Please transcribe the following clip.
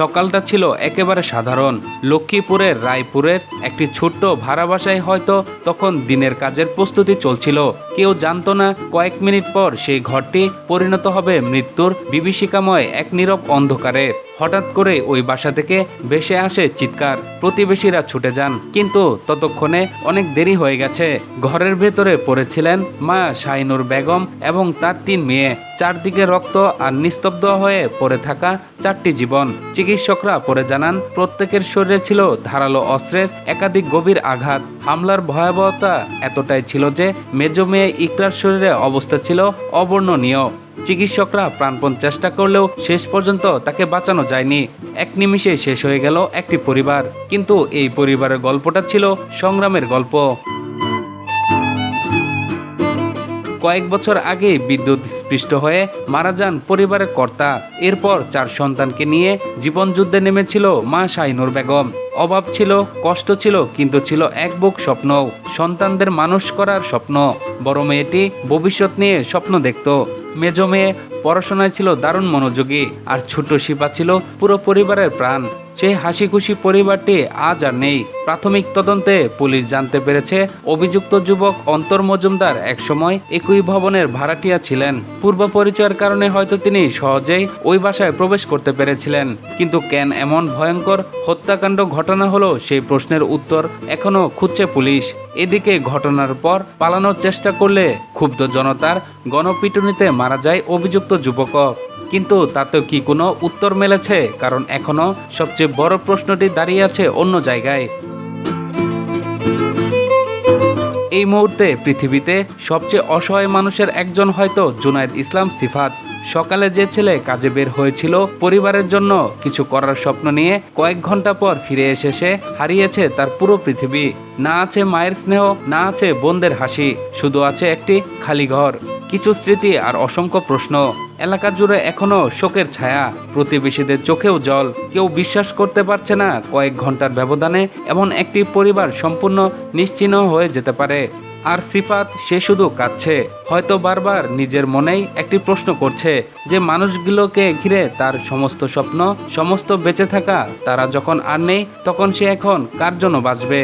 সকালটা ছিল একেবারে সাধারণ। লক্ষ্মীপুরের রায়পুরের একটি ছোট্ট ভাড়া বাসায় হয়তো তখন দিনের কাজের প্রস্তুতি চলছিল। কেউ জানতো না কয়েক মিনিট পর সেই ঘরটি পরিণত হবে মৃত্যুর বিভীষিকাময় এক নীরব অন্ধকারে। হঠাৎ করে ওই বাসা থেকে ভেসে আসে চিৎকার। প্রতিবেশীরা ছুটে যান, কিন্তু ততক্ষণে অনেক দেরি হয়ে গেছে। ঘরের ভেতরে পড়েছিলেন মা শাহিনুর বেগম এবং তার 3 মেয়ে। চারদিকে রক্ত আর নিস্তব্ধ হয়ে পড়ে থাকা 4টি জীবন। চিকিৎসকরা পরে জানান প্রত্যেকের শরীরে ছিল ধারালো অস্ত্রের একাধিক গভীর আঘাত। হামলার ভয়াবহতা এতটাই ছিল যে মেজ মেয়ে ইকরার শরীরে অবস্থা ছিল অবর্ণনীয়। চিকিৎসকরা প্রাণপণ চেষ্টা করলেও শেষ পর্যন্ত তাকে বাঁচানো যায়নি। এক নিমিষে শেষ হয়ে গেল একটি পরিবার, কিন্তু এই পরিবারের গল্পটা ছিল সংগ্রামের গল্প। কয়েক বছর আগে বিদ্যুৎ স্পৃষ্ট হয়ে মারা যান পরিবারের কর্তা। এরপর 4 সন্তানকে নিয়ে জীবনযুদ্ধে নেমেছিল মা শাহিনুর বেগম। অভাব ছিল, কষ্ট ছিল, কিন্তু ছিল এক বুক স্বপ্ন, সন্তানদের মানুষ করার স্বপ্ন। বড় মেয়েটি ভবিষ্যৎ নিয়ে স্বপ্ন দেখত। মেজ মেয়ে পড়াশোনায় ছিল দারুণ মনোযোগী, আর ছোট শিপা ছিল পুরো পরিবারের প্রাণ। সেই হাসি খুশি পরিবারটি আজ আর নেই। প্রাথমিক তদন্তে পুলিশ জানতে পেরেছে অভিযুক্ত যুবক অন্তর মজুমদার একসময় একই ভবনের ভাড়াটিয়া ছিলেন। পূর্ব পরিচয়ের কারণে হয়তো তিনি সহজেই ওই বাসায় প্রবেশ করতে পেরেছিলেন। কিন্তু কেন এমন ভয়ঙ্কর হত্যাকাণ্ড ঘটনা হলো, সেই প্রশ্নের উত্তর এখনো খুঁজছে পুলিশ। এদিকে ঘটনার পর পালানোর চেষ্টা করলে ক্ষুব্ধ জনতার গণপিটুনিতে মারা যায় অভিযুক্ত যুবক। কিন্তু তাতেও কি কোনো উত্তর মেলেছে? কারণ এখনো সবচেয়ে বড় প্রশ্নটি দাঁড়িয়ে আছে অন্য জায়গায়। এই মুহূর্তে পৃথিবীতে সবচেয়ে অসহায় মানুষের একজন হয়তো জুনায়েদ ইসলাম সিফাত। সকালে যে ছেলে কাজে বের হয়েছিল পরিবারের জন্য কিছু করার স্বপ্ন নিয়ে, কয়েক ঘন্টা পর ফিরে এসে সে হারিয়েছে তার পুরো পৃথিবী। না আছে মায়ের স্নেহ, না আছে বোনদের হাসি, শুধু আছে একটি খালি ঘর, কিছু স্মৃতি আর অসংখ্য প্রশ্ন। এলাকা জুড়ে এখনো শোকের ছায়া, প্রতিবেশীদের চোখেও জল। কেউ বিশ্বাস করতে পারছে না কয়েক ঘন্টার ব্যবধানে এমন একটি পরিবার সম্পূর্ণ নিশ্চিহ্ন হয়ে যেতে পারে। আর সিফাত, সে শুধু কাঁদছে, হয়তো বারবার নিজের মনেই একটি প্রশ্ন করছে যে মানুষগুলোকে ঘিরে তার সমস্ত স্বপ্ন, সমস্ত বেঁচে থাকা, তারা যখন আর নেই, তখন সে এখন কার জন্য বাঁচবে?